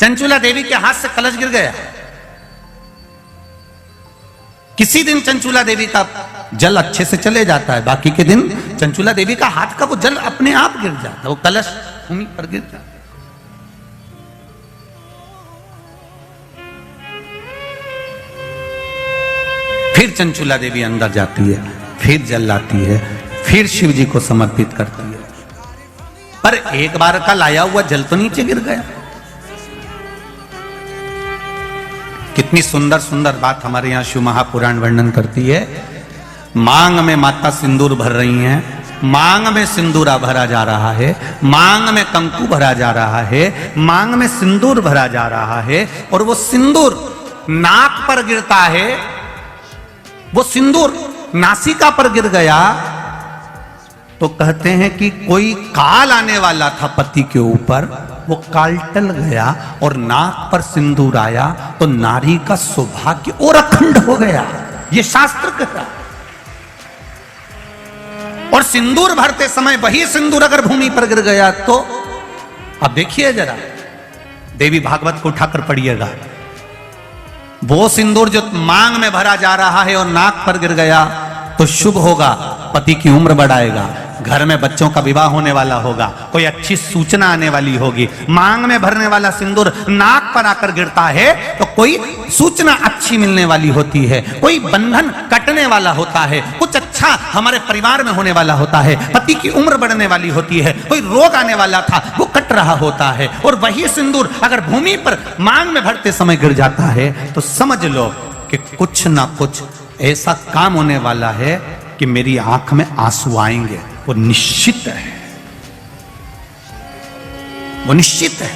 चंचूला देवी के हाथ से कलश गिर गया। किसी दिन चंचूला देवी का जल अच्छे से चले जाता है, बाकी के दिन चंचूला देवी का हाथ का वो जल अपने आप गिर जाता है, वो कलश भूमि पर गिर जाता है। फिर चंचूला देवी अंदर जाती है, फिर जल लाती है, फिर शिव जी को समर्पित करती है, पर एक बार का लाया हुआ जल तो नीचे गिर गया। कितनी सुंदर सुंदर बात हमारे यहां शिव महापुराण वर्णन करती है। मांग में माता सिंदूर भर रही हैं, मांग में सिंदूरा भरा जा रहा है, मांग में कंकु भरा जा रहा है, मांग में सिंदूर भरा जा रहा है, और वो सिंदूर नाक पर गिरता है। वो सिंदूर नासिका पर गिर गया तो कहते हैं कि कोई काल आने वाला था पति के ऊपर, वो काल टल गया और नाक पर सिंदूर आया तो नारी का सौभाग्य और अखंड हो गया, ये शास्त्र कहता। और सिंदूर भरते समय वही सिंदूर अगर भूमि पर गिर गया तो अब देखिए जरा, देवी भागवत को उठाकर पढ़िएगा, वो सिंदूर जो मांग में भरा जा रहा है और नाक पर गिर गया तो शुभ होगा, पति की उम्र बढ़ाएगा, घर में बच्चों का विवाह होने वाला होगा, कोई अच्छी सूचना आने वाली होगी। मांग में भरने वाला सिंदूर नाक पर आकर गिरता है तो कोई सूचना अच्छी मिलने वाली होती है, कोई बंधन कटने वाला होता है, कुछ अच्छा हमारे परिवार में होने वाला होता है, पति की उम्र बढ़ने वाली होती है, कोई रोग आने वाला था वो कट रहा होता है। और वही सिंदूर अगर भूमि पर मांग में भरते समय गिर जाता है तो समझ लो कि कुछ ना कुछ ऐसा काम होने वाला है कि मेरी आंख में आंसू आएंगे, वो निश्चित है, वो निश्चित है।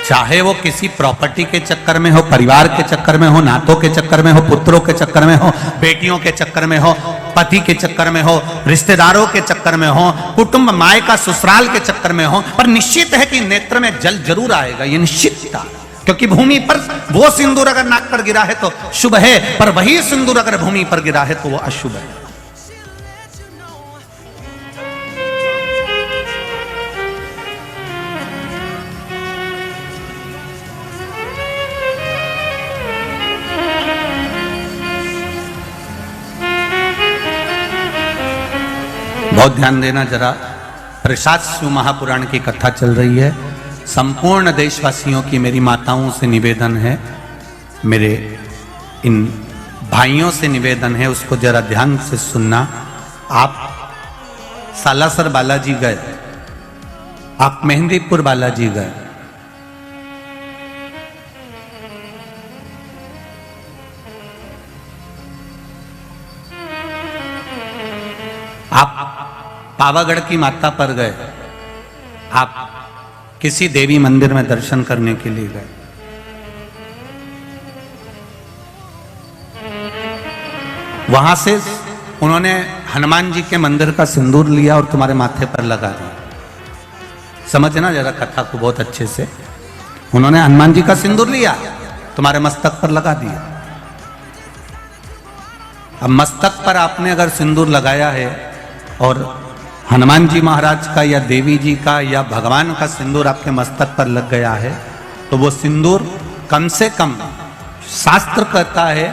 चाहे वो किसी प्रॉपर्टी के चक्कर में हो, परिवार के चक्कर में हो, नातों के चक्कर में हो, पुत्रों के चक्कर में हो, बेटियों के चक्कर में हो, पति के चक्कर में हो, रिश्तेदारों के चक्कर में हो, कुटुंब माय का ससुराल के चक्कर में हो, पर निश्चित है कि नेत्र में जल जरूर आएगा, ये निश्चित था। क्योंकि भूमि पर वो सिंदूर अगर नाक पर गिरा है तो शुभ है, पर वही सिंदूर अगर भूमि पर गिरा है तो वो अशुभ है। बहुत ध्यान देना जरा, प्रसाद शिव महापुराण की कथा चल रही है। संपूर्ण देशवासियों की मेरी माताओं से निवेदन है, मेरे इन भाइयों से निवेदन है, उसको जरा ध्यान से सुनना। आप सालासर बालाजी गए, आप मेहंदीपुर बालाजी गए, आप पावागढ़ की माता पर गए, आप किसी देवी मंदिर में दर्शन करने के लिए गए, वहां से उन्होंने हनुमान जी के मंदिर का सिंदूर लिया और तुम्हारे माथे पर लगा दिया। समझना जरा कथा को बहुत अच्छे से। उन्होंने हनुमान जी का सिंदूर लिया, तुम्हारे मस्तक पर लगा दिया। अब मस्तक पर आपने अगर सिंदूर लगाया है और हनुमान जी महाराज का या देवी जी का या भगवान का सिंदूर आपके मस्तक पर लग गया है तो वो सिंदूर कम से कम शास्त्र कहता है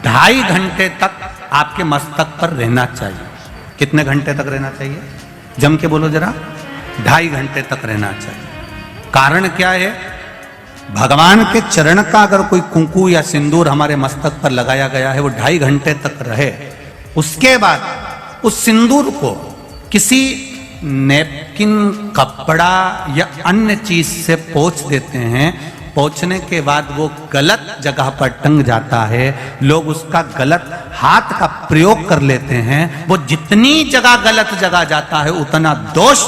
2.5 घंटे तक आपके मस्तक पर रहना चाहिए। कितने घंटे तक रहना चाहिए? जम के बोलो जरा। 2.5 घंटे तक रहना चाहिए। कारण क्या है? भगवान के चरण का अगर कोई कुंकू या सिंदूर हमारे मस्तक पर लगाया गया है, वो 2.5 घंटे तक रहे, उसके बाद उस सिंदूर को किसी नैपकिन, कपड़ा या अन्य चीज से पोंछ देते हैं। पोंछने के बाद वो गलत जगह पर टंग जाता है, लोग उसका गलत हाथ का प्रयोग कर लेते हैं। वो जितनी जगह गलत जगह जाता है उतना दोष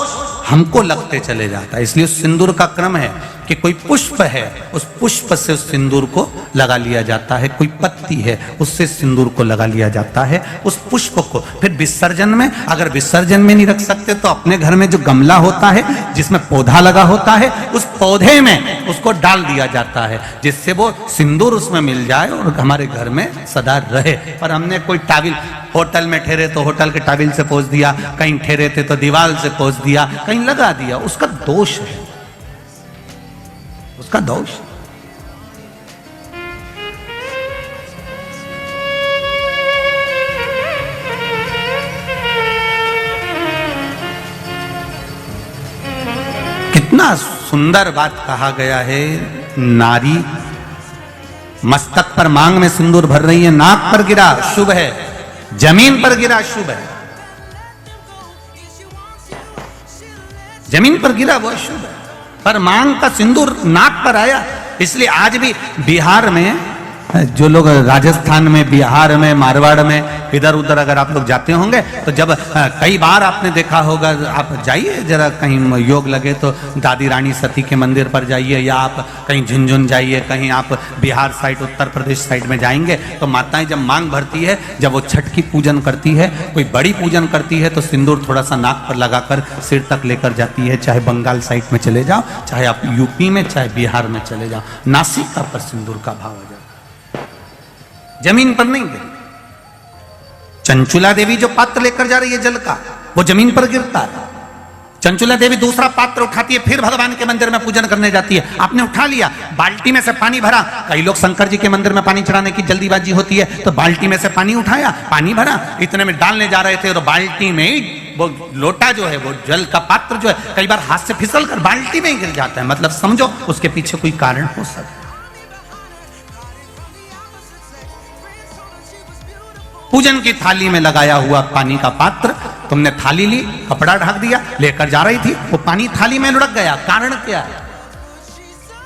हमको लगते चले जाता है। इसलिए उस सिंदूर का क्रम है कि कोई पुष्प है, उस पुष्प से उस सिंदूर को लगा लिया जाता है, कोई पत्ती है उससे सिंदूर को लगा लिया जाता है, उस पुष्प को। फिर विसर्जन में, अगर विसर्जन में नहीं रख सकते तो अपने घर में जो गमला होता है जिसमें पौधा लगा होता है, उस पौधे में उसको डाल दिया जाता है, जिससे वो सिंदूर उसमें मिल जाए और हमारे घर में सदा रहे। पर हमने कोई टाविल, होटल में ठहरे तो होटल के टाविल से पोंछ दिया, कहीं ठहरे थे तो दीवार से पोंछ दिया, कहीं लगा दिया, उसका दोष है। उसका दोष। कितना सुंदर बात कहा गया है। नारी मस्तक पर मांग में सिंदूर भर रही है, नाक पर गिरा शुभ है, जमीन पर गिरा शुभ है, जमीन पर गिरा वो शुभ है, पर मांग का सिंदूर नाक पर आया। इसलिए आज भी बिहार में, जो लोग राजस्थान में, बिहार में, मारवाड़ में, इधर उधर अगर आप लोग जाते होंगे तो जब कई बार आपने देखा होगा, आप जाइए जरा कहीं योग लगे तो दादी रानी सती के मंदिर पर जाइए, या आप कहीं झुंझुन जाइए, कहीं आप बिहार साइड, उत्तर प्रदेश साइड में जाएंगे तो माताएं जब मांग भरती है, जब वो छठ की पूजन करती है, कोई बड़ी पूजन करती है, तो सिंदूर थोड़ा सा नाक पर लगाकर सिर तक लेकर जाती है। चाहे बंगाल साइड में चले जाओ, चाहे आप यूपी में, चाहे बिहार में चले जाओ, नासिका पर सिंदूर का भाव आ जाए, जमीन पर नहीं गिर। चंचुला देवी जो पात्र लेकर जा रही है जल का, वो जमीन पर गिरता है। चंचुला देवी दूसरा पात्र उठाती है, फिर भगवान के मंदिर में पूजन करने जाती है। आपने उठा लिया, बाल्टी में से पानी भरा। कई लोग शंकर जी के मंदिर में पानी चढ़ाने की जल्दीबाजी होती है, तो बाल्टी में से पानी उठाया, पानी भरा, इतने में डालने जा रहे थे तो बाल्टी में वो लोटा जो है, वो जल का पात्र जो है, कई बार हाथ से फिसल कर बाल्टी में गिर जाता है। मतलब समझो उसके पीछे कोई कारण हो सकता है। पूजन की थाली में लगाया हुआ पानी का पात्र, तुमने थाली ली, कपड़ा ढक दिया, लेकर जा रही थी, वो पानी थाली में लुढ़क गया। कारण क्या है?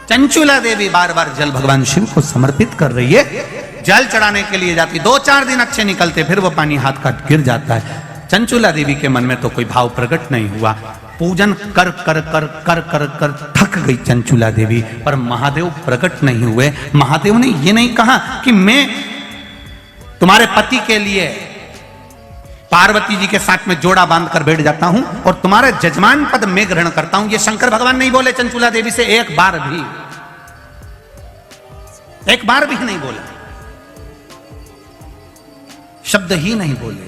चंचुला देवी बार बार जल भगवान शिव को समर्पित कर रही है, जल चढ़ाने के लिए जाती, 2-4 दिन अच्छे निकलते, फिर वो पानी हाथ का गिर जाता है। चंचुला देवी के मन में तो कोई भाव प्रकट नहीं हुआ। पूजन कर कर कर कर कर कर थक गई चंचुला देवी, पर महादेव प्रकट नहीं हुए। महादेव ने ये नहीं कहा कि मैं तुम्हारे पति के लिए पार्वती जी के साथ में जोड़ा बांधकर बैठ जाता हूं और तुम्हारे जजमान पद में ग्रहण करता हूं। ये शंकर भगवान नहीं बोले चंचुला देवी से, एक बार भी नहीं बोले, शब्द ही नहीं बोले।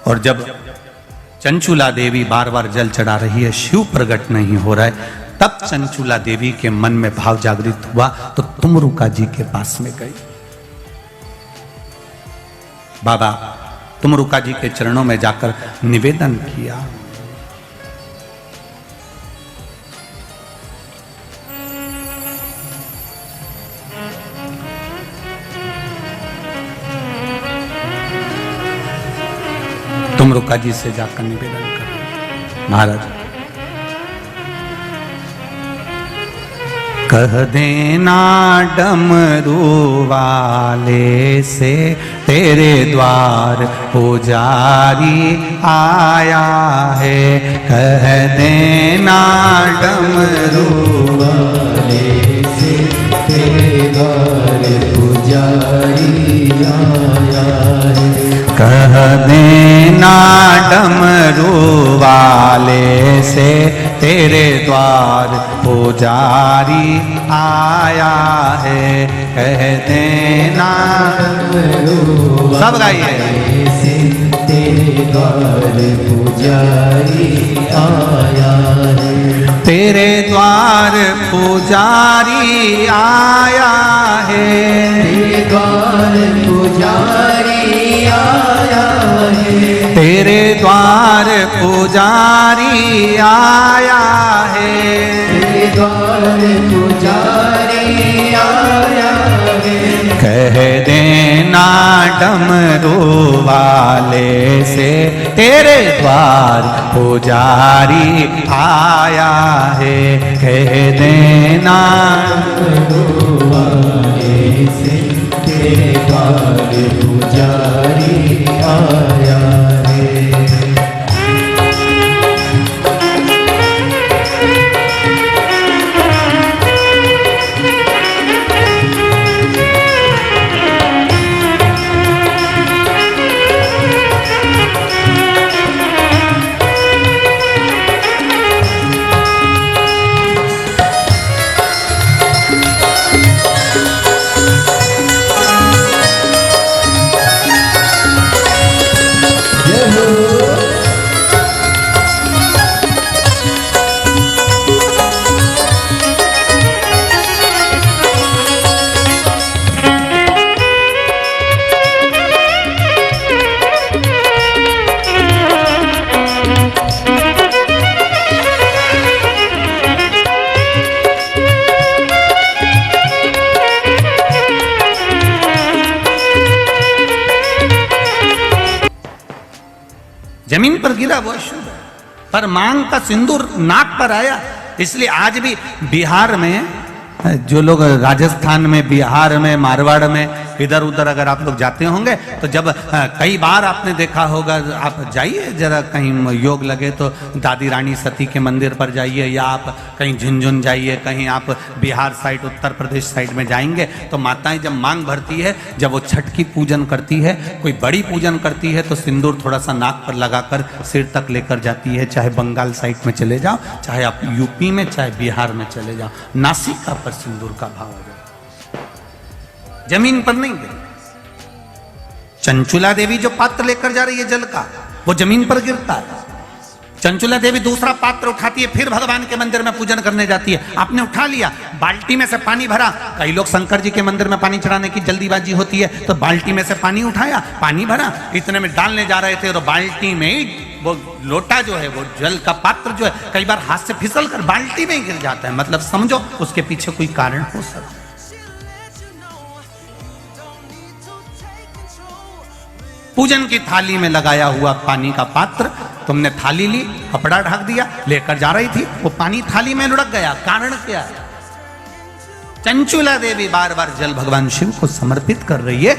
और जब चंचुला देवी बार बार जल चढ़ा रही है, शिव प्रकट नहीं हो रहा है, तब चंचुला देवी के मन में भाव जागृत हुआ, तो तुमरुका जी के पास में गई। बाबा तुमरुका जी के चरणों में जाकर निवेदन किया, तुमरुका जी से जाकर निवेदन कर, महाराज कह देना डमरू वाले से, तेरे द्वार पुजारी आया है। कह देना डमरू वाले से, तेरे द्वार पुजारी आया है। कह देना डमरू वाले से, तेरे द्वार पुजारी आया है। कह देना सब गाइए, तेरे द्वार पुजारी आया है। तेरे द्वार पुजारी आया है, तेरे द्वार पुजारी आया है। तेरे द्वार पुजारी आया है, तेरे द्वार पुजारी आया है। कह देना डमरू वाले से, तेरे द्वार पुजारी आया है। कह देना डमरू वाले से, तेरे द्वार पुजारी आया है। जमीन पर गिरा वो अशुद्ध है, पर मांग का सिंदूर नाक पर आया। इसलिए आज भी बिहार में, जो लोग राजस्थान में, बिहार में, मारवाड़ में, इधर उधर अगर आप लोग जाते होंगे तो जब कई बार आपने देखा होगा, आप जाइए जरा कहीं योग लगे तो दादी रानी सती के मंदिर पर जाइए, या आप कहीं झुंझुन जाइए, कहीं आप बिहार साइड, उत्तर प्रदेश साइड में जाएंगे तो माताएं जब मांग भरती है, जब वो छठ की पूजन करती है, कोई बड़ी पूजन करती है, तो सिंदूर थोड़ा सा नाक पर लगाकर सिर तक लेकर जाती है। चाहे बंगाल साइड में चले जाओ, चाहे आप यूपी में, चाहे बिहार में चले जाओ, नासिका पर सिंदूर का भाव आ जाए, जमीन पर नहीं गिरे। चंचुला देवी जो पात्र लेकर जा रही है जल का, वो जमीन पर गिरता है। चंचुला देवी दूसरा पात्र उठाती है, फिर भगवान के मंदिर में पूजन करने जाती है। आपने उठा लिया, बाल्टी में से पानी भरा। कई लोग शंकर जी के मंदिर में पानी चढ़ाने की जल्दीबाजी होती है, तो बाल्टी में से पानी उठाया, पानी भरा, इतने में डालने जा रहे थे, और बाल्टी में वो लोटा जो है, वो जल का पात्र जो है, कई बार हाथ से फिसल कर बाल्टी में गिर जाता है। मतलब समझो उसके पीछे कोई कारण हो सकता है। पूजन की थाली में लगाया हुआ पानी का पात्र, तुमने थाली ली, कपड़ा ढक दिया, लेकर जा रही थी, वो पानी थाली में लुढ़क गया। कारण क्या है? चंचुला देवी बार बार जल भगवान शिव को समर्पित कर रही है,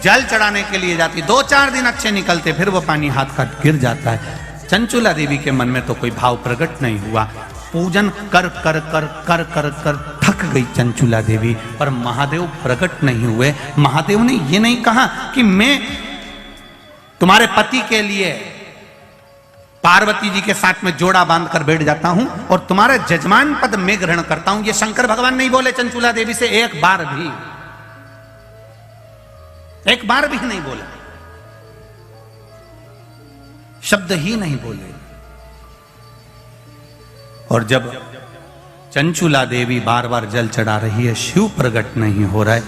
जल चढ़ाने के लिए जाती, 2-4 दिन अच्छे निकलते, फिर वो पानी हाथ का गिर जाता है। चंचुला देवी के मन में तो कोई भाव प्रकट नहीं हुआ। पूजन कर कर कर कर कर कर थक गई चंचुला देवी, पर महादेव प्रकट नहीं हुए। महादेव ने ये नहीं कहा कि मैं तुम्हारे पति के लिए पार्वती जी के साथ में जोड़ा बांधकर बैठ जाता हूं और तुम्हारा जजमान पद मैं ग्रहण करता हूं। ये शंकर भगवान नहीं बोले चंचुला देवी से, एक बार भी नहीं बोला, शब्द ही नहीं बोले। और जब चंचुला देवी बार बार जल चढ़ा रही है, शिव प्रकट नहीं हो रहा है,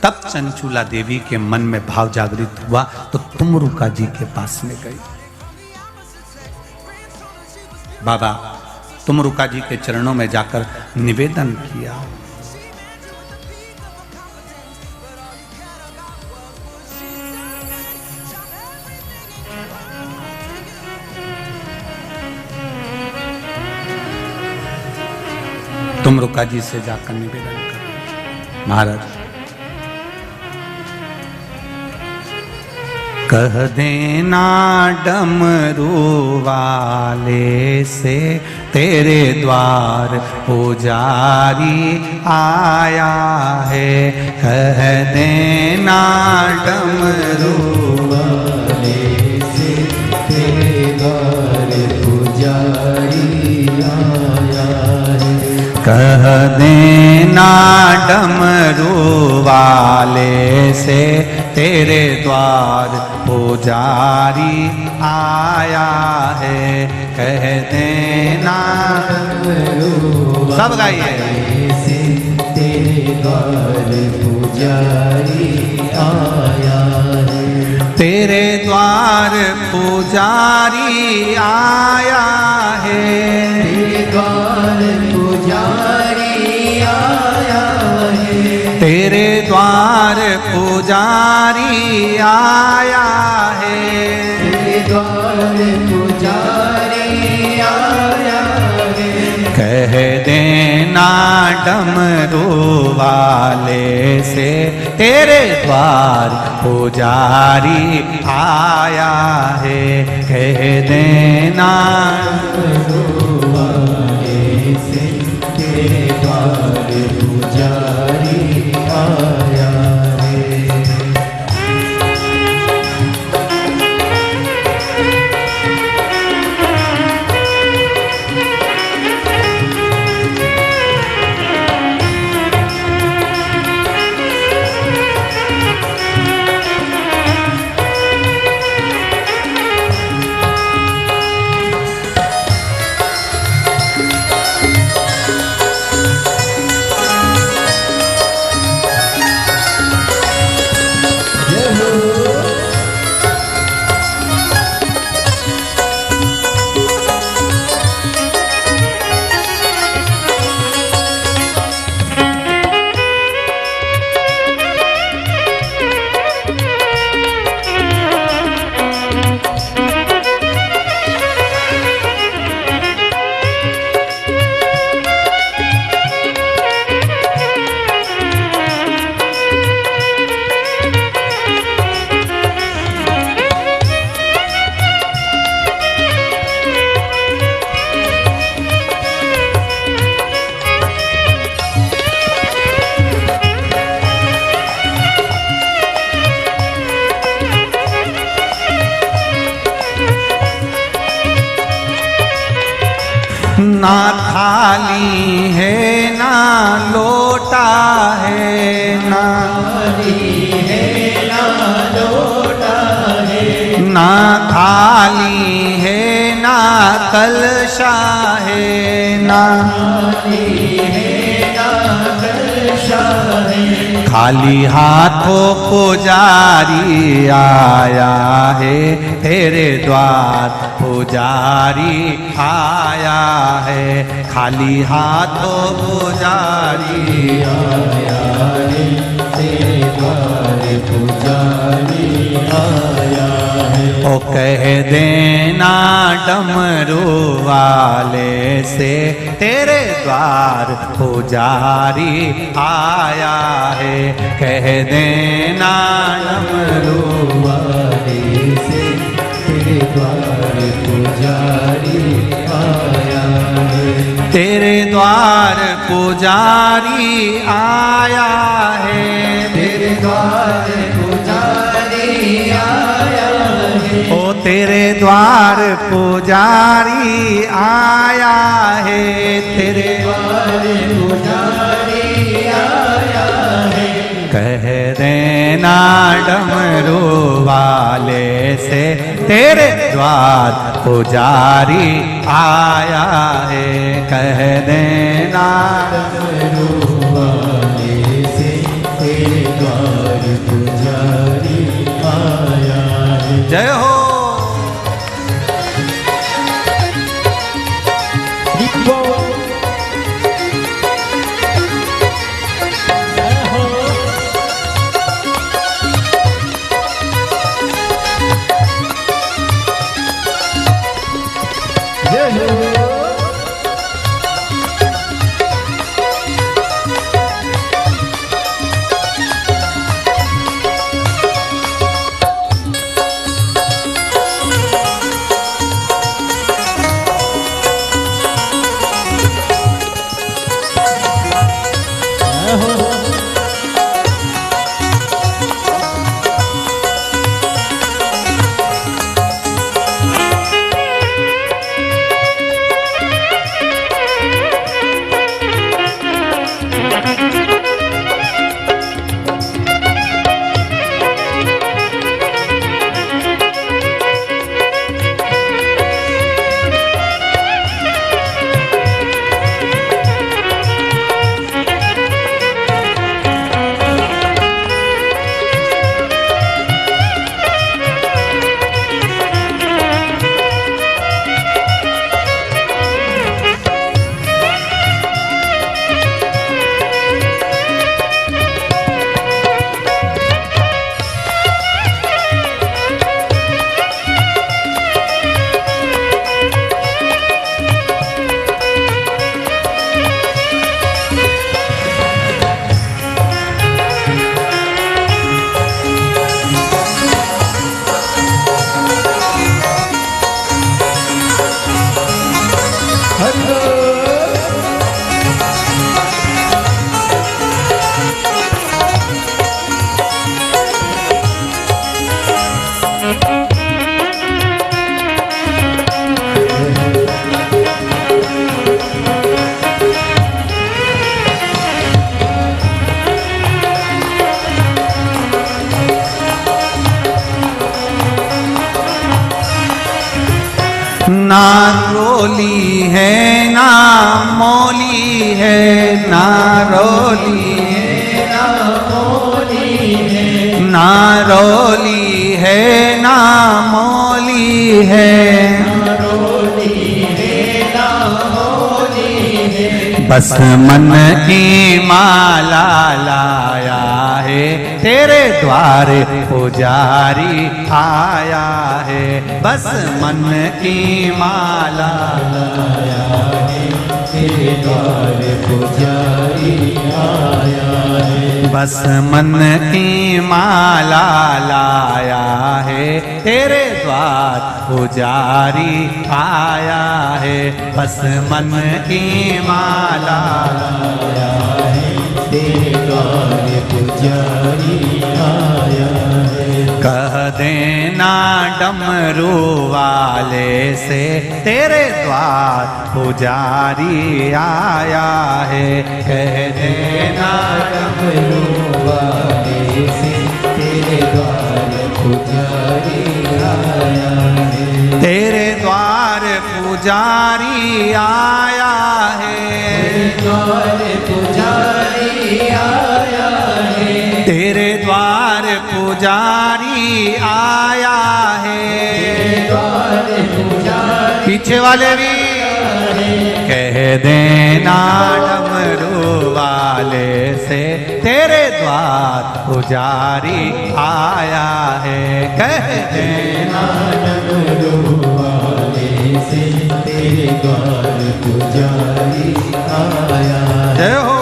तब चंचुला देवी के मन में भाव जागृत हुआ, तो तुमरुका जी के पास में गई। बाबा तुमरुका जी के चरणों में जाकर निवेदन किया, तुमरुका जी से जाकर निवेदन कर, महाराज कह देना डमरू वाले से, तेरे द्वार पुजारी आया है। कह देना डमरू वाले से, तेरे द्वार पुजारी आया है। कह देना डमरू वाले से, तेरे द्वार पुजारी आया है। कह देना सब गाइए, तेरे द्वार पुजारी आया है। तेरे द्वार पुजारी आया है, तेरे द्वार पुजारी आया है। तेरे द्वार पुजारी आया है, तेरे द्वार पुजारी आया है। कह देना डमरू वाले से, तेरे द्वार पुजारी आया है। कह देना डमरू वाले से, तेरे द्वार पुजारी आया है। ना थाली है ना लोटा है, ना ना थाली है ना कलशा है, ना खाली हाथों पुजारी आया है तेरे द्वार, पुजारी आया है, खाली हाथों पुजारी आया है तेरे द्वार, पुजारी आया है। ओ कह देना डमरू वाले से तेरे द्वार पुजारी आया है, कह देना डमरू वाले से तेरे द्वार पुजारी आया है, तेरे द्वार पुजारी आया है, तेरे द्वार पुजारी आया है, ओ तेरे द्वार पुजारी आया है, तेरे द्वार पुजारी आया है, कह देना डमरू वाले से तेरे द्वार पुजारी आया है, कह देना डमरू वाले से तेरे द्वार पुजारी आया है। जय हो। ना रोली है ना मौली है, ना रोली है ना मौली है, ना रोली है ना मौली है, ना रोली है ना मौली है, बस मन की माला लाया है तेरे द्वार पुजारी आया है, बस मन की माला लाया है तेरे द्वार पुजारी आया है, बस मन की माला लाया है तेरे द्वार पुजारी आया है, बस मन की माला लाया है तेरे द्वार पुजारी आया है, कह देना डमरू वाले से तेरे द्वार पुजारी आया है। कह देना डमरू वाले से तेरे द्वार पुजारी आया है। तेरे द्वार पुजारी आया है। द्वार पुजारी आया है। तेरे द्वार पुजारी आया है। द्वार पुजारी पीछे वाले भी कह देना डमरू वाले से तेरे द्वार पुजारी आया है। कह देना डमरू वाले से तेरे द्वार पुजारी आया है। जय हो।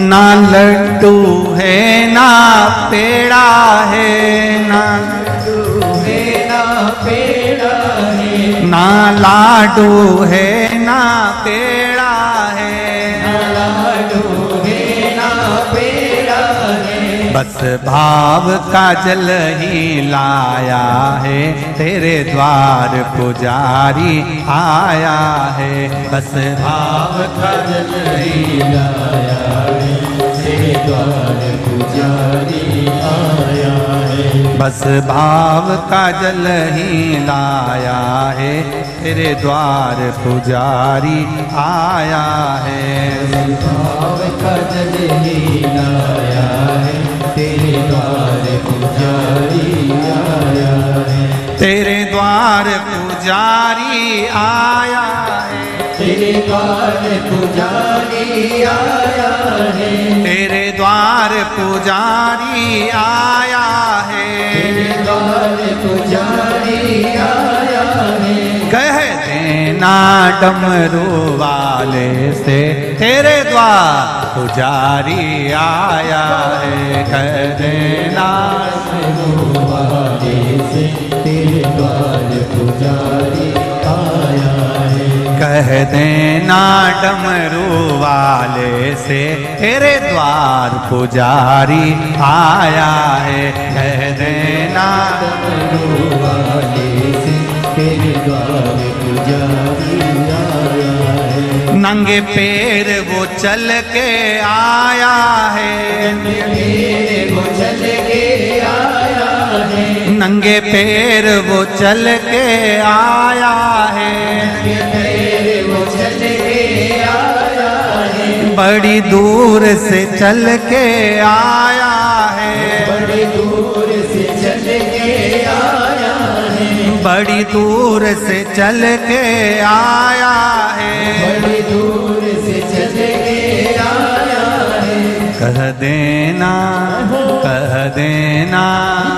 ना लड्डू है ना पेड़ा है, ना लड्डू है ना पेड़ा है, ना लाडू है ना पेड़ा है, ना लाडू है ना पेड़ा है। बस भाव का जल ही लाया है, तेरे द्वार पुजारी आया है। बस भाव का जल ही आया है, तेरे द्वार पुजारी आया है। बस भाव का जल ही लाया है, तेरे द्वार पुजारी आया है। भाव का जल ही लाया है, तेरे द्वार पुजारी आया है। तेरे द्वार पुजारी आया है, तेरे द्वार पुजारी आया है, तेरे द्वार पुजारी आया है। तेरे द्वार पुजारी आया है। कह देना डमरू वाले से तेरे द्वार पुजारी आया है। कह देना डमरू वाले से तेरे द्वार पुजारी आया है। कह देना डमरू वाले से तेरे द्वार पुजारी आया है। कह देना डमरू वाले से तेरे द्वार पुजारी आया है। नंगे पैर वो चल के आया है, मेरे वो चल के आया है, नंगे पैर वो चल के आया है। मेरे वो चल के आया है। बड़ी दूर से चल के आया है, बड़ी दूर से चल के आया है, बड़ी दूर से चल के आया है। बड़ी दूर से चल के आया है। कह देना, कह देना,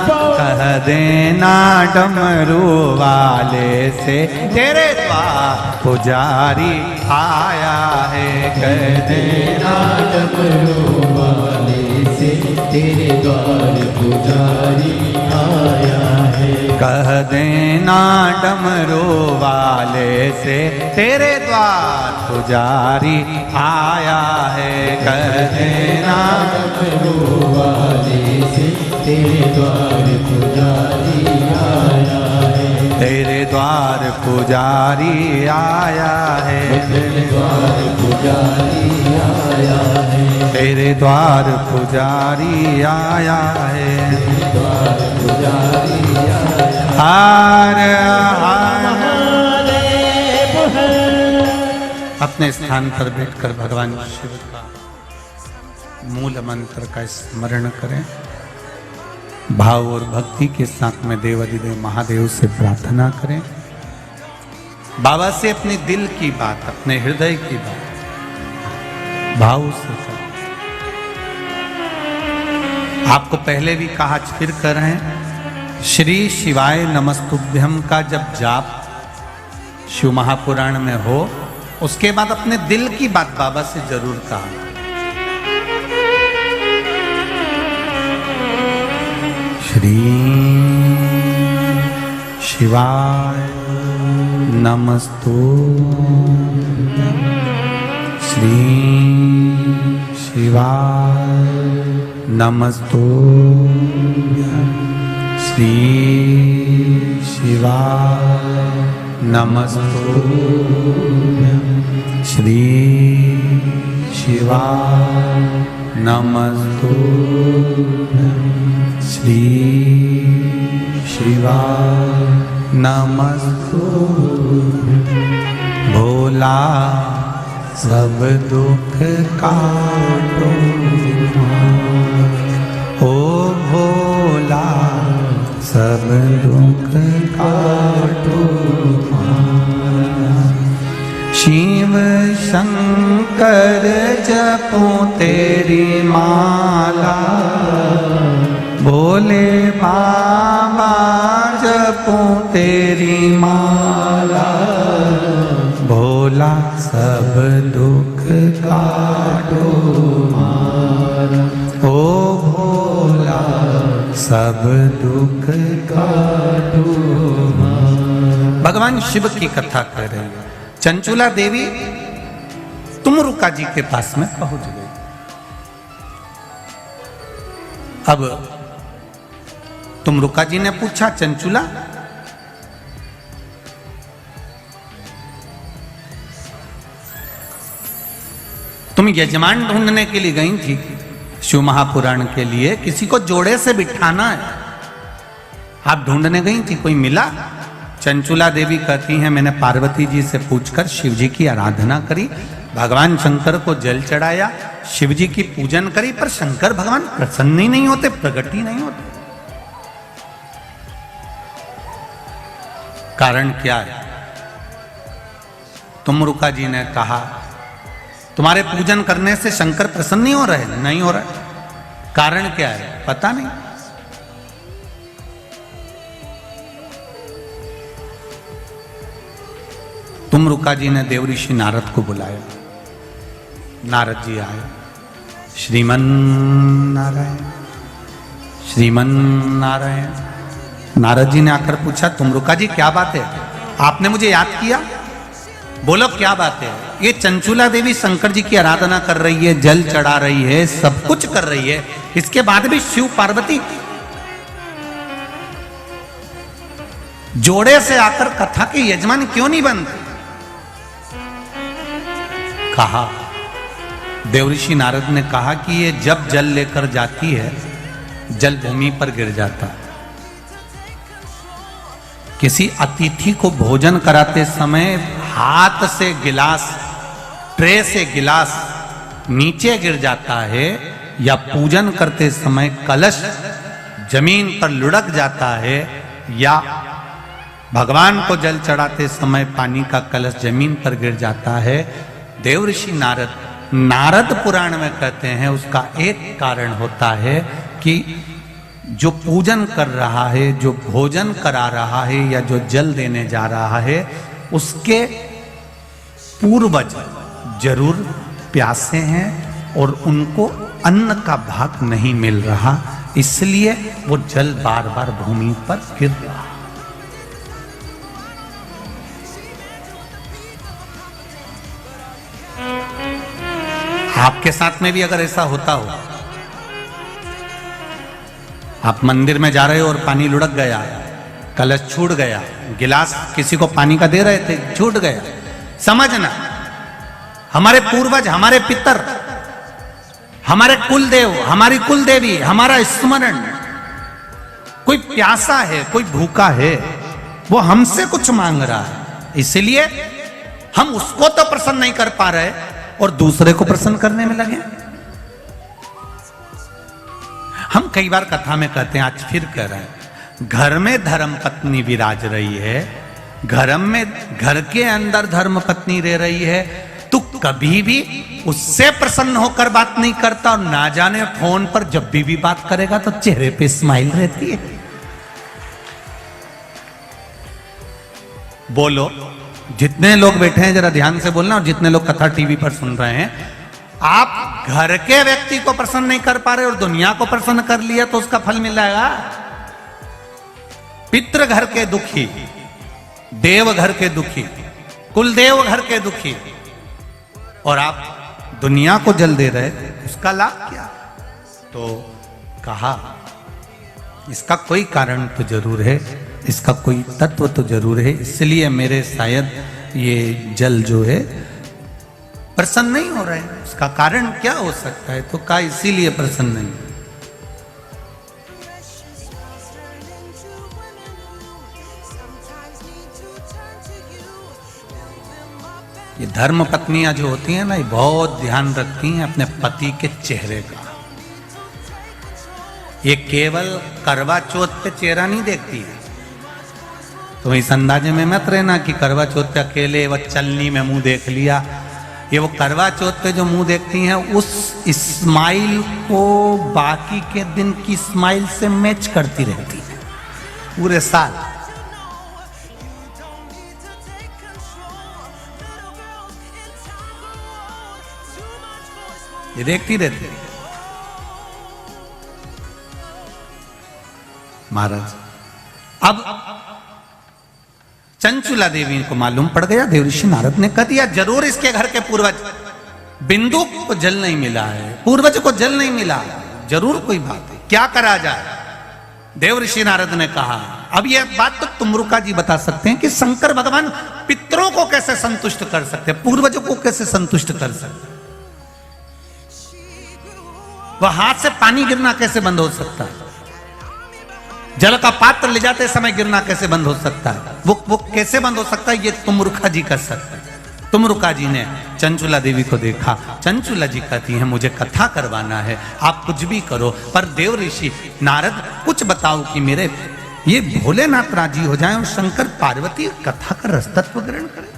कह कह देना डमरू वाले से तेरे द्वार पुजारी आया है। कह देना डमरू वाले से तेरे द्वार पुजारी आया है। कह देना डमरू वाले से तेरे द्वार पुजारी आया है। कह देना डमरू वाले से तेरे द्वार पुजारी आया है। तेरे द्वार पुजारी आया है। तेरे द्वार पुजारी आया है। तेरे द्वार पुजारी आया है। द्वार पुजारी आया है। हार अपने स्थान पर बैठकर भगवान शिव का मूल मंत्र का स्मरण करें। भाव और भक्ति के साथ में देवाधिदेव महादेव से प्रार्थना करें। बाबा से अपने दिल की बात, अपने हृदय की बात भाव से करें। आपको पहले भी कहा, आज फिर कर रहे हैं, श्री शिवाय नमस्तुभ्यम का जब जाप शिव महापुराण में हो, उसके बाद अपने दिल की बात बाबा से जरूर कहा। श्री शिवाय नमस्तुभ्यम। श्री शिवाय नमस्तुभ्यम। श्री शिवाय नमस्तुभ्यम। श्री शिवाय नमस्तुभ्यम। श्री शिवाय नमस्तुभ्यम। भोला सब दुख काटो, ओ भोला सब दुख काटो। शिव शंकर जपो तेरी माला, भोले बाबा जपो तेरी माला। भोला सब दुख काटो मारा, ओ भोला सब दुख काटो मारा। भगवान शिव की कथा कर रहे हैं। चंचुला देवी तुमरुका जी के पास में पहुंच गई। अब तुमरुका जी ने पूछा, चंचुला तुम यजमान ढूंढने के लिए गई थी शिव महापुराण के लिए, किसी को जोड़े से बिठाना है, आप ढूंढने गई थी, कोई मिला? चंचुला देवी कहती हैं, मैंने पार्वती जी से पूछकर शिव जी की आराधना करी, भगवान शंकर को जल चढ़ाया, शिव जी की पूजन करी, पर शंकर भगवान प्रसन्न ही नहीं होते, प्रकट ही नहीं होते। कारण क्या है? तुमरुका जी ने कहा, तुम्हारे पूजन करने से शंकर प्रसन्न नहीं हो रहे? नहीं हो रहा। कारण क्या है? पता नहीं। तुमरुका जी ने देव ऋषि नारद को बुलाया। नारद जी आए। श्रीमन नारायण, श्रीमन नारायण। नारद जी ने आकर पूछा, तुमरुका जी क्या बात है? आपने मुझे याद किया? बोलो क्या बात है? ये चंचुला देवी शंकर जी की आराधना कर रही है, जल चढ़ा रही है, सब कुछ कर रही है, इसके बाद भी शिव पार्वती जोड़े से आकर कथा के यजमान क्यों नहीं बनते? कहा, देवऋषि नारद ने कहा कि ये जब जल लेकर जाती है, जल भूमि पर गिर जाता है। किसी अतिथि को भोजन कराते समय हाथ से गिलास, ट्रे से गिलास नीचे गिर जाता है, या पूजन करते समय कलश जमीन पर लुढ़क जाता है, या भगवान को जल चढ़ाते समय पानी का कलश जमीन पर गिर जाता है। देवऋषि नारद पुराण में कहते हैं, उसका एक कारण होता है कि जो पूजन कर रहा है, जो भोजन करा रहा है या जो जल देने जा रहा है, उसके पूर्वज जरूर प्यासे हैं और उनको अन्न का भाग नहीं मिल रहा, इसलिए वो जल बार बार भूमि पर गिर रहा। आपके साथ में भी अगर ऐसा होता हो, आप मंदिर में जा रहे हो और पानी लुढ़क गया, कलश छूट गया, गिलास किसी को पानी का दे रहे थे छूट गया, समझना हमारे पूर्वज, हमारे पितर, हमारे कुलदेव, हमारी कुलदेवी, हमारा स्मरण, कोई प्यासा है, कोई भूखा है, वो हमसे कुछ मांग रहा है, इसलिए हम उसको तो प्रसन्न नहीं कर पा रहे और दूसरे को प्रसन्न करने में लगे। हम कई बार कथा में कहते हैं, आज फिर कह रहे हैं, घर में धर्म पत्नी विराज रही है, घर के अंदर धर्म पत्नी रह रही है, तू कभी भी उससे प्रसन्न होकर बात नहीं करता और ना जाने फोन पर जब भी बात करेगा तो चेहरे पे स्माइल रहती है। बोलो, जितने लोग बैठे हैं जरा ध्यान से बोलना, और जितने लोग कथा टीवी पर सुन रहे हैं, आप घर के व्यक्ति को प्रसन्न नहीं कर पा रहे और दुनिया को प्रसन्न कर लिया तो उसका फल मिल जाएगा। पितृ घर के दुखी, देव घर के दुखी, कुलदेव घर के दुखी, और आप दुनिया को जल दे रहे, उसका लाभ क्या? तो कहा इसका कोई कारण तो जरूर है, इसका कोई तत्व तो जरूर है, इसलिए मेरे शायद ये जल जो है प्रसन्न नहीं हो रहा है। उसका कारण क्या हो सकता है? तो कहा इसीलिए प्रसन्न नहीं। ये धर्म पत्नियां जो होती हैं ना, ये बहुत ध्यान रखती हैं अपने पति के चेहरे का। ये केवल करवा चौथ पे चेहरा नहीं देखती है। तो इस अंदाजे में मत रहना कि करवा चौथ पे अकेले वह चलनी में मुंह देख लिया। ये वो करवा चौथ पे जो मुंह देखती हैं, उस स्माइल को बाकी के दिन की स्माइल से मैच करती रहती है पूरे साल। ये देखती रहती है। महाराज, अब चंचुला देवी को मालूम पड़ गया, देवऋषि नारद ने कह दिया जरूर इसके घर के पूर्वज, बिंदु को जल नहीं मिला है, पूर्वज को जल नहीं मिला, जरूर कोई बात है, क्या करा जाए? देवऋषि नारद ने कहा, अब यह बात तो तुमरुका जी बता सकते हैं कि शंकर भगवान पितरों को कैसे संतुष्ट कर सकते, पूर्वजों को कैसे संतुष्ट कर सकते? वह हाथ से पानी गिरना कैसे बंद हो सकता है? जल का पात्र ले जाते समय गिरना कैसे बंद हो सकता है? वो कैसे बंद हो सकता है? ये तुमरुका जी कर सकते हैं। तुमरुका जी ने चंचुला देवी को देखा। चंचुला जी कहती हैं मुझे कथा करवाना है, आप कुछ भी करो, पर देव ऋषि नारद कुछ बताओ कि मेरे ये भोलेनाथ राजी हो जाए और शंकर पार्वती कथा का रसतत्व ग्रहण करें।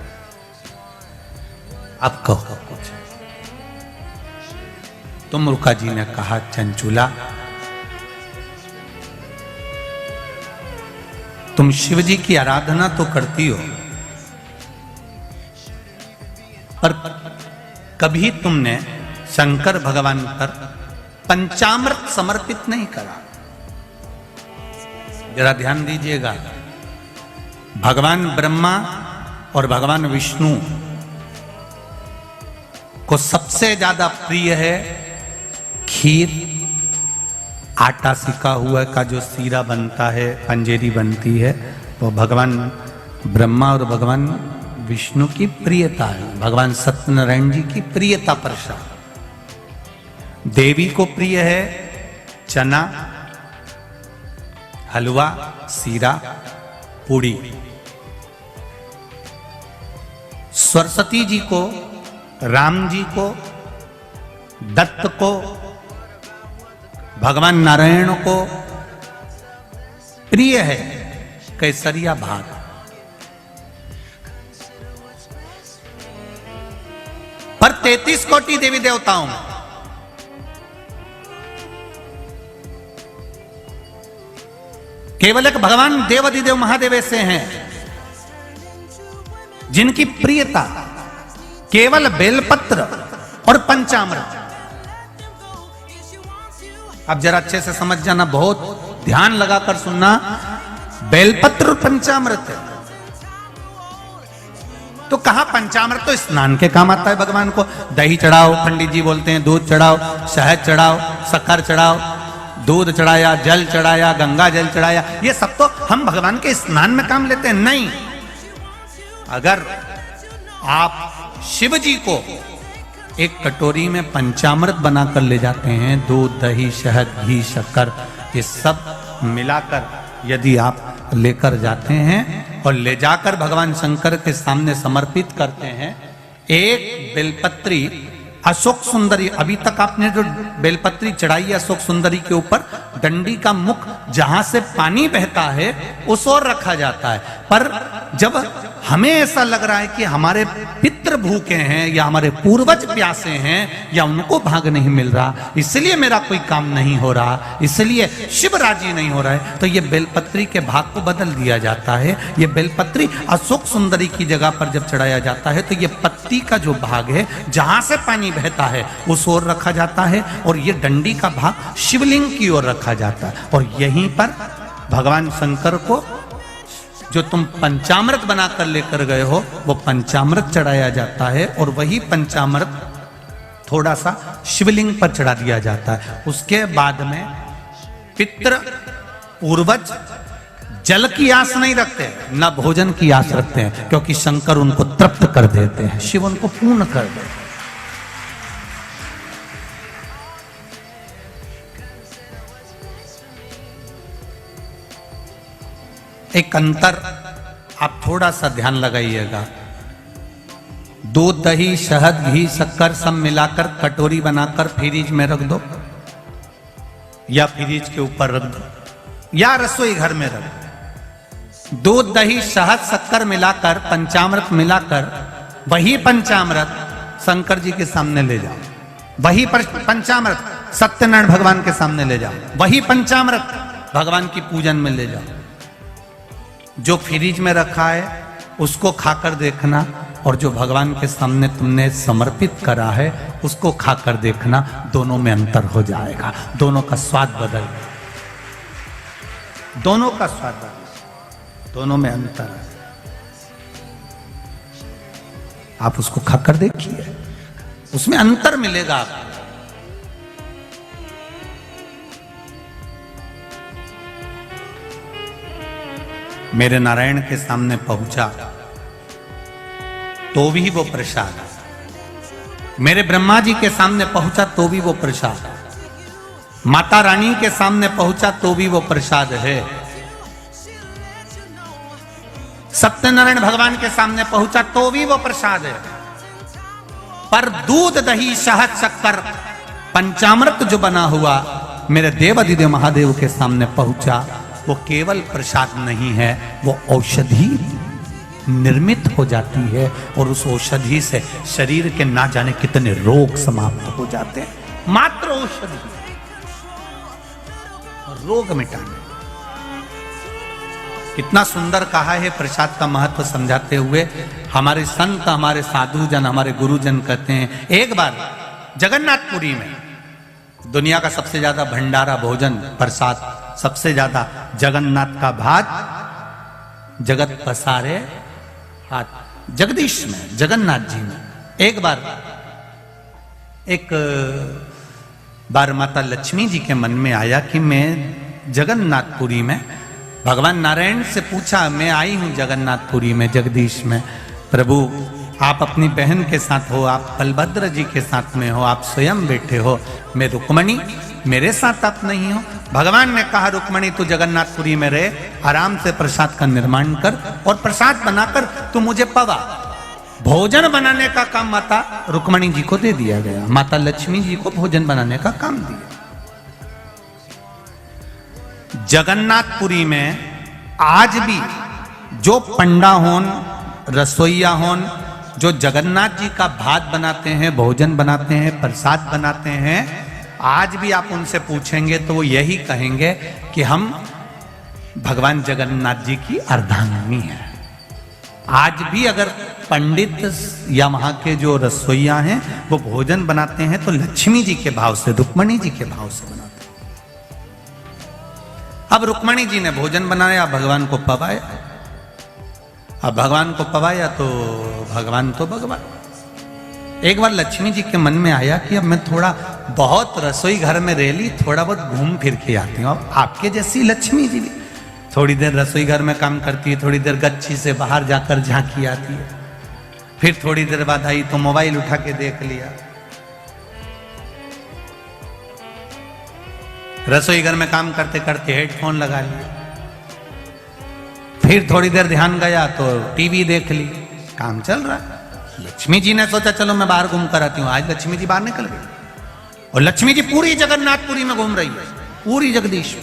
अब कहो कुछ। तुमरुका जी ने कहा, चंचुला तुम शिव जी की आराधना तो करती हो, पर कभी तुमने शंकर भगवान पर पंचामृत समर्पित नहीं करा। जरा ध्यान दीजिएगा, भगवान ब्रह्मा और भगवान विष्णु को सबसे ज्यादा प्रिय है खीर, आटा सिका हुआ का जो सीरा बनता है, पंजेरी बनती है, वो भगवान ब्रह्मा और भगवान विष्णु की प्रियता है, भगवान सत्यनारायण जी की प्रियता प्रसाद। देवी को प्रिय है चना, हलवा, सीरा, पूड़ी। सरस्वती जी को, राम जी को, दत्त को, भगवान नारायण को प्रिय है केसरिया भात। पर 33 कोटि देवी देवताओं में केवल एक भगवान देवाधिदेव महादेव ऐसे हैं जिनकी प्रियता केवल बेलपत्र और पंचामृत। अब जरा अच्छे से समझ जाना, बहुत ध्यान लगाकर सुनना, बेलपत्र और पंचामृत है। तो कहा पंचामृत तो स्नान के काम आता है भगवान को। दही चढ़ाओ, पंडित जी बोलते हैं, दूध चढ़ाओ, शहद चढ़ाओ, शक्कर चढ़ाओ, दूध चढ़ाया, जल चढ़ाया, गंगा जल चढ़ाया, ये सब तो हम भगवान के स्नान में काम लेते हैं। नहीं, अगर आप शिव जी को एक कटोरी में पंचामृत बनाकर ले जाते हैं, दूध, दही, शहद, घी, शक्कर, ये सब मिलाकर यदि आप लेकर जाते हैं और ले जाकर भगवान शंकर के सामने समर्पित करते हैं, एक बेलपत्री अशोक सुंदरी, अभी तक आपने जो बेलपत्री चढ़ाई है अशोक सुंदरी के ऊपर, डंडी का मुख जहां से पानी बहता है उस ओर रखा जाता है। पर जब हमें ऐसा लग रहा है कि हमारे पितृ भूखे हैं या हमारे पूर्वज प्यासे हैं या उनको भाग नहीं मिल रहा, इसलिए मेरा कोई काम नहीं हो रहा, इसलिए शिव राजी नहीं हो रहा है, तो ये बेलपत्री के भाग को बदल दिया जाता है। ये बेलपत्री अशोक सुंदरी की जगह पर जब चढ़ाया जाता है तो ये पत्ती का जो भाग है जहां से पानी बहता है उस ओर रखा जाता है और ये डंडी का भाग शिवलिंग की ओर रखा जाता है। और यहीं पर भगवान शंकर को जो तुम पंचामृत बनाकर लेकर गए हो वो पंचामृत चढ़ाया जाता है और वही पंचामृत थोड़ा सा शिवलिंग पर चढ़ा दिया जाता है। उसके बाद में पितृ पूर्वज जल की आस नहीं रखते, न भोजन की आस रखते हैं, क्योंकि शंकर उनको तृप्त कर देते हैं, शिव उनको पूर्ण कर देते हैं। एक अंतर आप थोड़ा सा ध्यान लगाइएगा, दूध, दही, शहद, घी, शक्कर सब मिलाकर कटोरी बनाकर फ्रिज में रख दो या फ्रिज के ऊपर रख दो या रसोई घर में रख दो। दूध, दही, शहद, शक्कर मिलाकर पंचामृत मिलाकर वही पंचामृत शंकर जी के सामने ले जाओ, वही पंचामृत सत्यनारायण भगवान के सामने ले जाओ, वही पंचामृत भगवान की पूजन में ले जाओ। जो फ्रिज में रखा है उसको खाकर देखना और जो भगवान के सामने तुमने समर्पित करा है उसको खाकर देखना, दोनों में अंतर हो जाएगा, दोनों का स्वाद बदल, दोनों का स्वाद बदल, दोनों में अंतर है। आप उसको खाकर देखिए, उसमें अंतर मिलेगा आपको। मेरे नारायण के सामने पहुंचा तो भी वो प्रसाद, मेरे ब्रह्मा जी के सामने पहुंचा तो भी वो प्रसाद, माता रानी के सामने पहुंचा तो भी वो प्रसाद है, सत्यनारायण भगवान के सामने पहुंचा तो भी वो प्रसाद है। पर दूध, दही, शहद, शक्कर, पंचामृत जो बना हुआ मेरे देवाधिदेव महादेव के सामने पहुंचा, वो केवल प्रसाद नहीं है, वो औषधि निर्मित हो जाती है और उस औषधि से शरीर के ना जाने कितने रोग समाप्त हो जाते हैं। मात्र औषधि रोग मिटाने। कितना सुंदर कहा है प्रसाद का महत्व समझाते हुए हमारे संत, हमारे साधुजन, हमारे गुरुजन कहते हैं, एक बार जगन्नाथपुरी में दुनिया का सबसे ज्यादा भंडारा भोजन प्रसाद, सबसे ज्यादा जगन्नाथ का भात, जगत पसारे हाथ, जगदीश में, जगन्नाथ जी में। एक बार माता लक्ष्मी जी के मन में आया कि मैं जगन्नाथपुरी में, भगवान नारायण से पूछा, मैं आई हूं जगन्नाथपुरी में, जगदीश में, प्रभु आप अपनी बहन के साथ हो, आप बलभद्र जी के साथ में हो, आप स्वयं बैठे हो, मैं रुक्मणी, मेरे साथ आप नहीं हो। भगवान ने कहा, रुक्मणी तू जगन्नाथपुरी में रहे, आराम से प्रसाद का निर्माण कर और प्रसाद बनाकर तू मुझे पवा। भोजन बनाने का काम माता रुक्मणी जी को दे दिया गया, माता लक्ष्मी जी को भोजन बनाने का काम दिया। जगन्नाथपुरी में आज भी जो पंडा होन, रसोईया होन, जो जगन्नाथ जी का भात बनाते हैं, भोजन बनाते हैं, प्रसाद बनाते हैं, आज भी आप उनसे पूछेंगे तो वो यही कहेंगे कि हम भगवान जगन्नाथ जी की अर्धांगिनी है। आज भी अगर पंडित या वहां के जो रसोइया हैं वो भोजन बनाते हैं तो लक्ष्मी जी के भाव से, रुक्मणी जी के भाव से बनाते हैं। अब रुक्मणी जी ने भोजन बनाया, भगवान को पवाया। अब भगवान को पवाया तो भगवान तो भगवान। एक बार लक्ष्मी जी के मन में आया कि अब मैं थोड़ा बहुत रसोई घर में रह ली, थोड़ा बहुत घूम फिर के आती हूँ। अब आपके जैसी लक्ष्मी जी भी थोड़ी देर रसोई घर में काम करती है, थोड़ी देर गच्छी से बाहर जाकर झांकी आती है, फिर थोड़ी देर बाद आई तो मोबाइल उठा के देख लिया, रसोई घर में काम करते करते हेडफोन लगा लिया, फिर थोड़ी देर ध्यान गया तो टीवी देख ली, काम चल रहा है। लक्ष्मी जी ने सोचा चलो मैं बाहर घूम कर आती हूँ। आज लक्ष्मी जी बाहर निकल गई और लक्ष्मी जी पूरी जगन्नाथपुरी में घूम रही है, पूरी जगदीश।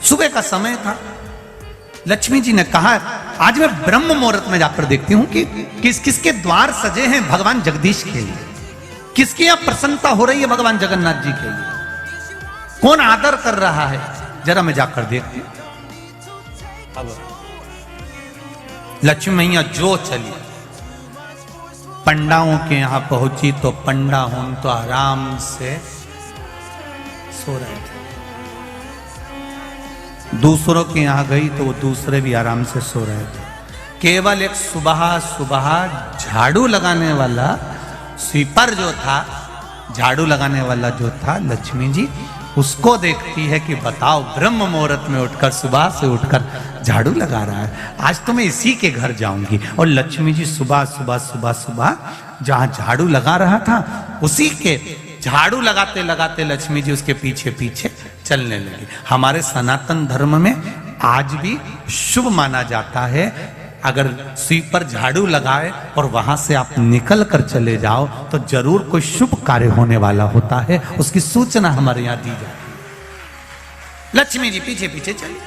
सुबह का समय था। लक्ष्मी जी ने कहा आज मैं ब्रह्म मुहूर्त में जाकर देखती हूं कि किसके द्वार सजे हैं भगवान जगदीश के लिए, किसकी यहां प्रसन्नता हो रही है भगवान जगन्नाथ जी के लिए, कौन आदर कर रहा है, जरा मैं जाकर देखती हूं। अब लक्ष्मी मैया जो चली पंडाओं के यहां पहुंची तो पंडा हों तो आराम से सो रहे थे। दूसरों के यहां गई तो वो दूसरे भी आराम से सो रहे थे। केवल एक सुबह सुबह झाड़ू लगाने वाला स्वीपर जो था, झाड़ू लगाने वाला जो था लक्ष्मी जी, उसको देखती है कि बताओ ब्रह्म मुहूर्त में उठकर, सुबह से उठकर झाड़ू लगा रहा है, आज तो मैं इसी के घर जाऊंगी। और लक्ष्मी जी सुबह सुबह सुबह सुबह जहां झाड़ू लगा रहा था उसी के झाड़ू लगाते लगाते लक्ष्मी जी उसके पीछे पीछे चलने लगी। हमारे सनातन धर्म में आज भी शुभ माना जाता है अगर स्वीपर झाड़ू लगाए और वहां से आप निकल कर चले जाओ तो जरूर कोई शुभ कार्य होने वाला होता है, उसकी सूचना हमारे यहां दी जाती है। लक्ष्मी जी पीछे पीछे चली।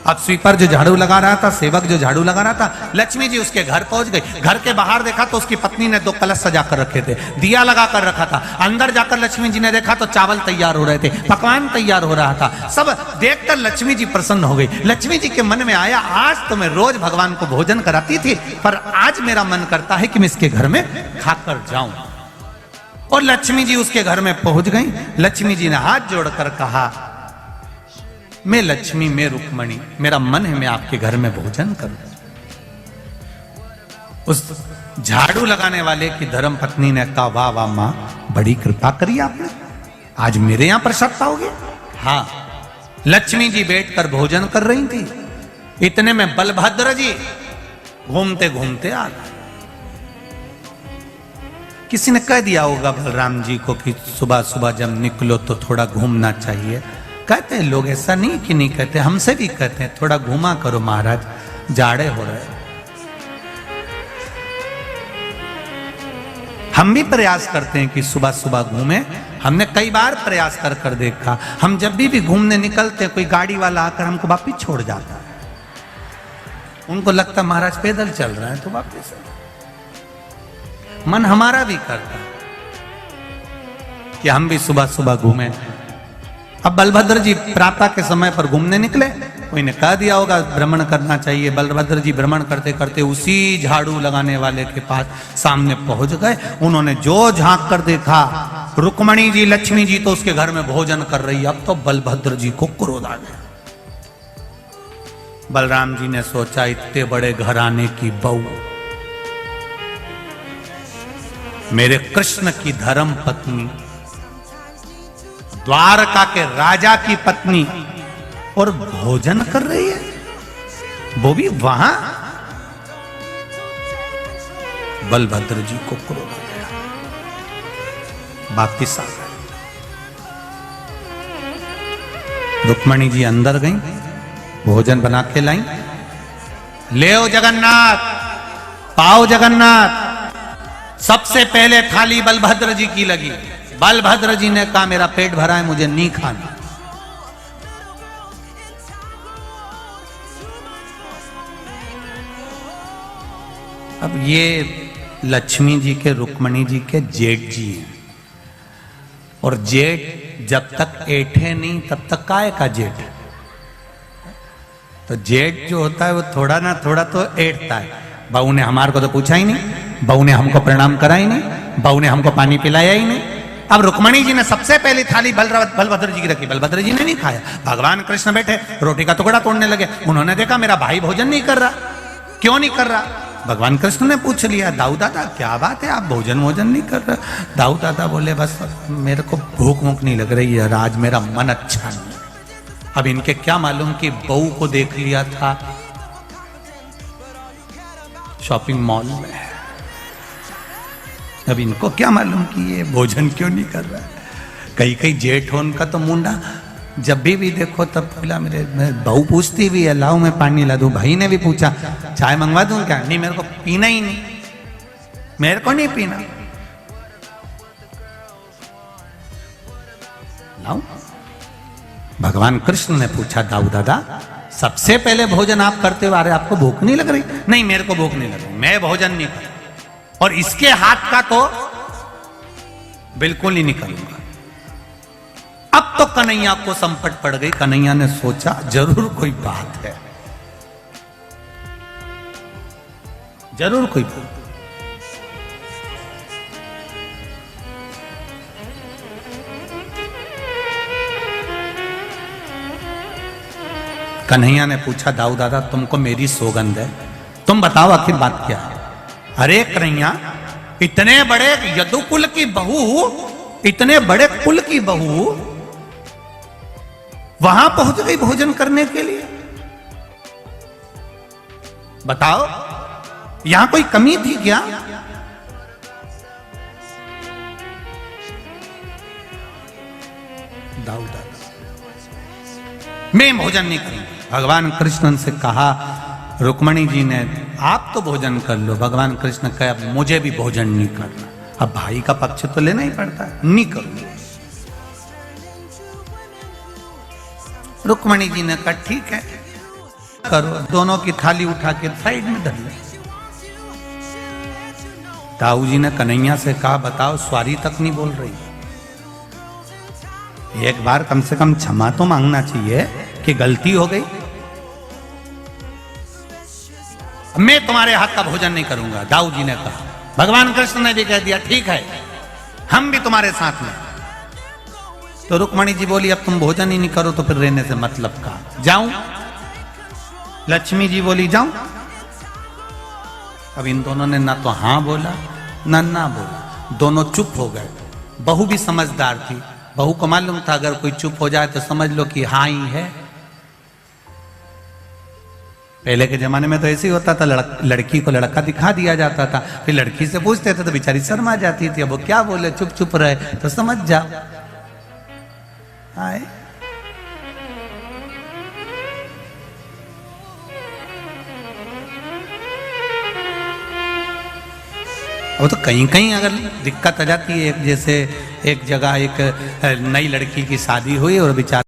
अब स्वीपर जो झाड़ू लगा रहा था, सेवक जो झाड़ू लगा रहा था, लक्ष्मी जी उसके घर पहुंच गई। घर के बाहर देखा तो उसकी पत्नी ने 2 कलश सजा कर रखे थे, दिया लगा कर रखा था। अंदर जाकर लक्ष्मी जी ने देखा तो चावल तैयार हो रहे थे, पकवान तैयार हो रहा था। सब देखकर लक्ष्मी जी प्रसन्न हो गई। लक्ष्मी जी के मन में आया आज तो मैं रोज भगवान को भोजन कराती थी, पर आज मेरा मन करता है कि मैं इसके घर में खाकर जाऊं। और लक्ष्मी जी उसके घर में पहुंच गई। लक्ष्मी जी ने हाथ जोड़कर कहा मैं लक्ष्मी, मैं रुक्मणी, मेरा मन है मैं आपके घर में भोजन करूं। उस झाड़ू लगाने वाले की धर्म पत्नी ने कहा वाह वाह मां, बड़ी कृपा करी आपने, आज मेरे यहां प्रसन्न हो गया। हाँ, लक्ष्मी जी बैठकर भोजन कर रही थी, इतने में बलभद्र जी घूमते घूमते आ गए। किसी ने कह दिया होगा बलराम जी को कि सुबह सुबह जब निकलो तो थोड़ा घूमना चाहिए। कहते हैं लोग, ऐसा नहीं कि नहीं कहते, हमसे भी कहते हैं थोड़ा घूमा करो महाराज, जाड़े हो रहे। हम भी प्रयास करते हैं कि सुबह सुबह घूमें। हमने कई बार प्रयास कर कर देखा, हम जब भी घूमने निकलते कोई गाड़ी वाला आकर हमको वापिस छोड़ जाता है। उनको लगता महाराज पैदल चल रहा है तो वापिस। मन हमारा भी करता है कि हम भी सुबह सुबह घूमें। अब बलभद्र जी प्रातः के समय पर घूमने निकले, कोई ने कह दिया होगा भ्रमण करना चाहिए। बलभद्र जी भ्रमण करते करते उसी झाड़ू लगाने वाले के पास सामने पहुंच गए। उन्होंने जो झांक कर देखा, रुक्मणी जी लक्ष्मी जी तो उसके घर में भोजन कर रही। अब तो बलभद्र जी को क्रोध आ गया। बलराम जी ने सोचा इतने बड़े घराने की बहू, मेरे कृष्ण की धर्म पत्नी, द्वारका के राजा की पत्नी, और भोजन कर रही है, वो भी वहां। बलभद्र जी को क्रोध आ गया, वापिस आ गए। रुक्मणी जी अंदर गई, भोजन बना के लाई। ले आओ जगन्नाथ, पाओ जगन्नाथ। सबसे पहले थाली बलभद्र जी की लगी। बलभद्र जी ने कहा मेरा पेट भरा है, मुझे नहीं खाना। अब ये लक्ष्मी जी के, रुक्मणी जी के जेठ जी हैं। और जेठ जब तक ऐठे नहीं तब तक काय का जेठ। तो जेठ जो होता है वो थोड़ा ना थोड़ा तो ऐठता है। बहू ने हमारे को तो पूछा ही नहीं, बहू ने हमको प्रणाम करा ही नहीं, बहू ने हमको पानी पिलाया ही नहीं। अब रुक्मणी जी ने सबसे पहली थाली बलभद्र जी की रखी, बलभद्र जी ने नहीं खाया। भगवान कृष्ण बैठे रोटी का टुकड़ा तोड़ने लगे, उन्होंने देखा मेरा भाई भोजन नहीं कर रहा, क्यों नहीं कर रहा। भगवान कृष्ण ने पूछ लिया, दाऊ दादा क्या बात है, आप भोजन नहीं कर रहे। दाऊ दादा बोले बस मेरे को भूख वूख नहीं लग रही है, आज मेरा मन अच्छा नहीं। अब इनके क्या मालूम कि बहू को देख लिया था शॉपिंग मॉल में। अब इनको क्या मालूम कि ये भोजन क्यों नहीं कर रहा है। कई कई जेठ हो उनका तो मुंडा, जब भी देखो तब बोला मेरे बहू पूछती भी है लाओ मैं पानी ला दूं। भाई ने भी पूछा चाय मंगवा दूं क्या, नहीं मेरे को पीना ही नहीं, मेरे को नहीं पीना, लाओ। भगवान कृष्ण ने पूछा दाऊ दादा सबसे पहले भोजन आप करते हो, अरे आपको भूख नहीं लग रही। नहीं मेरे को भूख नहीं लग रही, मैं भोजन नहीं कर, और इसके हाथ का तो बिल्कुल ही नहीं करूंगा। अब तो कन्हैया को संपट पड़ गई। कन्हैया ने सोचा जरूर कोई बात है, जरूर कोई बात। कन्हैया ने पूछा दाऊ दादा तुमको मेरी सौगंध है, तुम बताओ आखिर बात क्या है। अरे कन्हैया इतने बड़े यदुकुल की बहू, इतने बड़े कुल की बहू वहां पहुंच गई भोजन करने के लिए, बताओ यहां कोई कमी थी क्या। दाऊ दादा मैं भोजन नहीं करूंगा। भगवान कृष्ण से कहा, रुक्मणी जी ने आप तो भोजन कर लो। भगवान कृष्ण कहे अब मुझे भी भोजन नहीं करना, अब भाई का पक्ष तो लेना ही पड़ता है, नहीं करूंगा। रुक्मणी जी ने कहा ठीक है करो, दोनों की थाली उठा के साइड में धर ले। ताऊ जी ने कन्हैया से कहा बताओ स्वारी तक नहीं बोल रही, एक बार कम से कम क्षमा तो मांगना चाहिए कि गलती हो गई। मैं तुम्हारे हाथ का भोजन नहीं करूंगा, दाऊ जी ने कहा। भगवान कृष्ण ने भी कह दिया ठीक है हम भी तुम्हारे साथ में। तो रुक्मणी जी बोली अब तुम भोजन ही नहीं करो तो फिर रहने से मतलब का, जाऊं। लक्ष्मी जी बोली जाऊं। अब इन दोनों ने ना तो हां बोला ना बोला, दोनों चुप हो गए। बहू भी समझदार थी, बहू को मालूम था अगर कोई चुप हो जाए तो समझ लो कि हाँ ही है। पहले के जमाने में तो ऐसे ही होता था, लड़की को लड़का दिखा दिया जाता था, फिर लड़की से पूछते थे तो बेचारी शर्मा जाती थी। अब वो क्या बोले, चुप चुप रहे तो समझ जा आए। वो तो कहीं कहीं अगर दिक्कत आ जाती है, जैसे एक जगह एक नई लड़की की शादी हुई और बेचारा